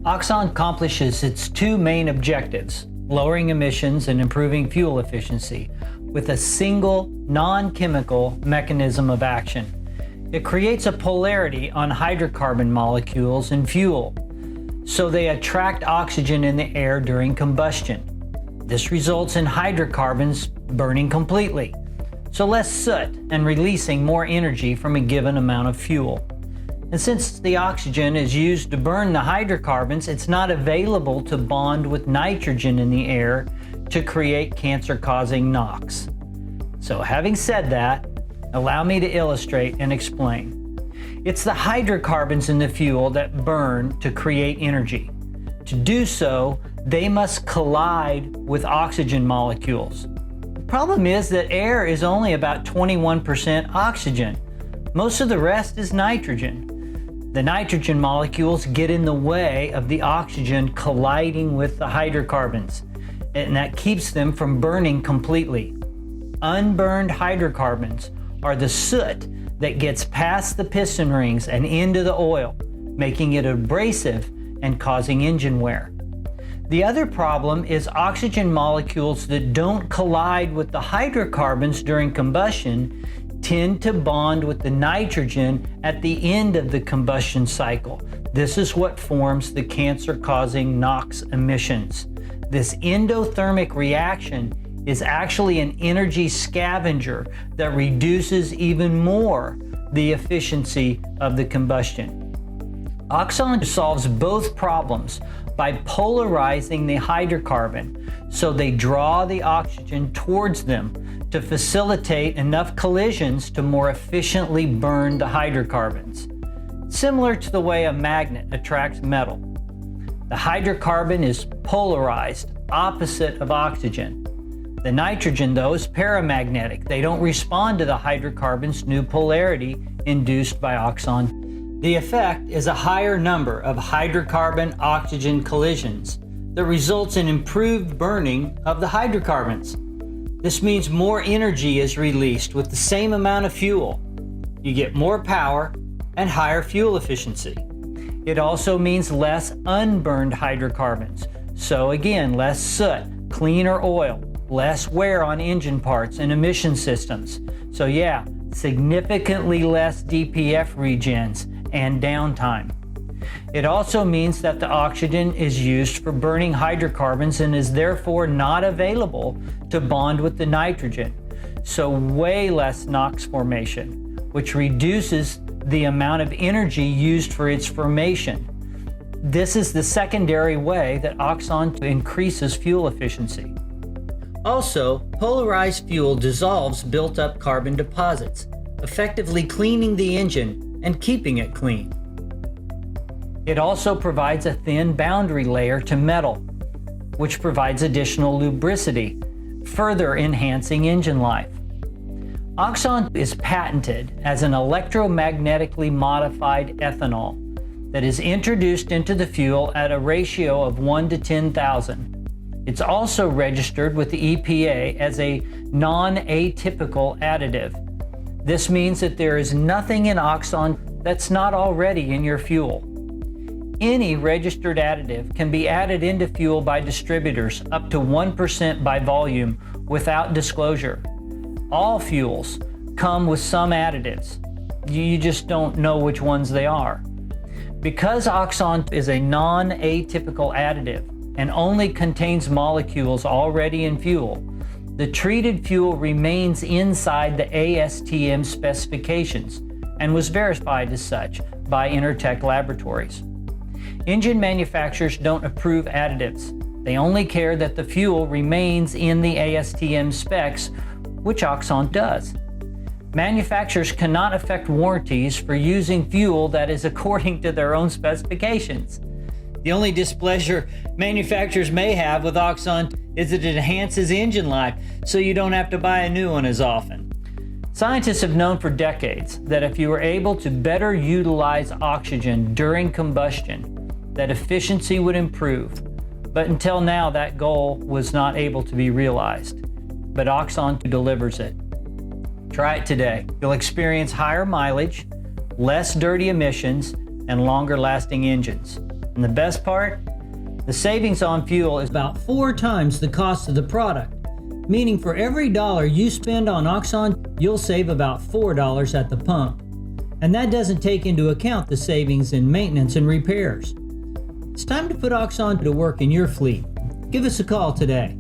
Oxon accomplishes its two main objectives, lowering emissions and improving fuel efficiency, with a single, non-chemical mechanism of action. It creates a polarity on hydrocarbon molecules in fuel, so they attract oxygen in the air during combustion. This results in hydrocarbons burning completely, so less soot and releasing more energy from a given amount of fuel. And since the oxygen is used to burn the hydrocarbons, it's not available to bond with nitrogen in the air to create cancer-causing NOx. So having said that, allow me to illustrate and explain. It's the hydrocarbons in the fuel that burn to create energy. To do so, they must collide with oxygen molecules. The problem is that air is only about 21% oxygen. Most of the rest is nitrogen. The nitrogen molecules get in the way of the oxygen colliding with the hydrocarbons, and that keeps them from burning completely. Unburned hydrocarbons are the soot that gets past the piston rings and into the oil, making it abrasive and causing engine wear. The other problem is oxygen molecules that don't collide with the hydrocarbons during combustion tend to bond with the nitrogen at the end of the combustion cycle. This is what forms the cancer-causing NOx emissions. This endothermic reaction is actually an energy scavenger that reduces even more the efficiency of the combustion. Oxon solves both problems by polarizing the hydrocarbon so they draw the oxygen towards them to facilitate enough collisions to more efficiently burn the hydrocarbons. Similar to the way a magnet attracts metal. The hydrocarbon is polarized, opposite of oxygen. The nitrogen, though, is paramagnetic. They don't respond to the hydrocarbon's new polarity induced by oxon. The effect is a higher number of hydrocarbon-oxygen collisions that results in improved burning of the hydrocarbons. This means more energy is released with the same amount of fuel. You get more power and higher fuel efficiency. It also means less unburned hydrocarbons. So again, less soot, cleaner oil, less wear on engine parts and emission systems. So yeah, significantly less DPF regens and downtime. It also means that the oxygen is used for burning hydrocarbons and is therefore not available to bond with the nitrogen. So way less NOx formation, which reduces the amount of energy used for its formation. This is the secondary way that Oxon increases fuel efficiency. Also, polarized fuel dissolves built-up carbon deposits, effectively cleaning the engine and keeping it clean. It also provides a thin boundary layer to metal, which provides additional lubricity, further enhancing engine life. Oxon is patented as an electromagnetically modified ethanol that is introduced into the fuel at a ratio of 1 to 10,000. It's also registered with the EPA as a non-atypical additive. This means that there is nothing in Oxon that's not already in your fuel. Any registered additive can be added into fuel by distributors up to 1% by volume without disclosure. All fuels come with some additives. You just don't know which ones they are. Because Oxon is a non-atypical additive and only contains molecules already in fuel, the treated fuel remains inside the ASTM specifications and was verified as such by Intertech Laboratories. Engine manufacturers don't approve additives. They only care that the fuel remains in the ASTM specs, which Oxon does. Manufacturers cannot affect warranties for using fuel that is according to their own specifications. The only displeasure manufacturers may have with Oxon is that it enhances engine life, so you don't have to buy a new one as often. Scientists have known for decades that if you were able to better utilize oxygen during combustion, that efficiency would improve. But until now, that goal was not able to be realized. But Oxon delivers it. Try it today. You'll experience higher mileage, less dirty emissions, and longer lasting engines. And the best part? The savings on fuel is about 4 times the cost of the product, meaning for every dollar you spend on Oxon, you'll save about $4 at the pump. And that doesn't take into account the savings in maintenance and repairs. It's time to put Oxon to work in your fleet. Give us a call today.